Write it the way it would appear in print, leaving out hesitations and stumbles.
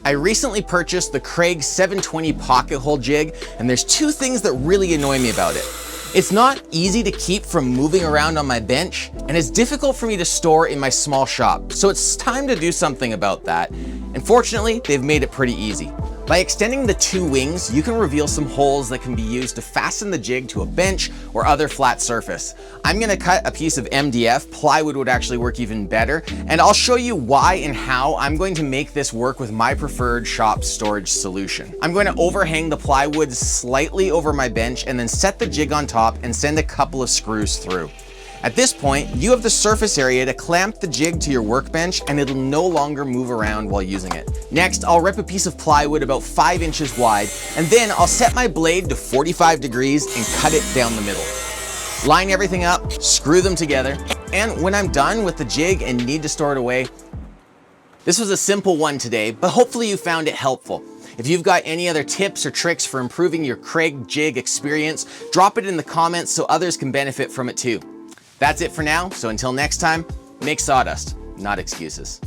I recently purchased the Kreg 720 pocket hole jig, and there's two things that really annoy me about it. It's not easy to keep from moving around on my bench, and it's difficult for me to store in my small shop, so it's time to do something about that. And fortunately, they've made it pretty easy. By extending the two wings, you can reveal some holes that can be used to fasten the jig to a bench or other flat surface. I'm gonna cut a piece of MDF, plywood would actually work even better, and I'll show you why and how I'm going to make this work with my preferred shop storage solution. I'm going to overhang the plywood slightly over my bench and then set the jig on top and send a couple of screws through. At this point, you have the surface area to clamp the jig to your workbench and it'll no longer move around while using it. Next, I'll rip a piece of plywood about 5 inches wide, and then I'll set my blade to 45 degrees and cut it down the middle. Line everything up, screw them together, and when I'm done with the jig and need to store it away, this was a simple one today, but hopefully you found it helpful. If you've got any other tips or tricks for improving your Kreg Jig experience, drop it in the comments so others can benefit from it too. That's it for now, so until next time, make sawdust, not excuses.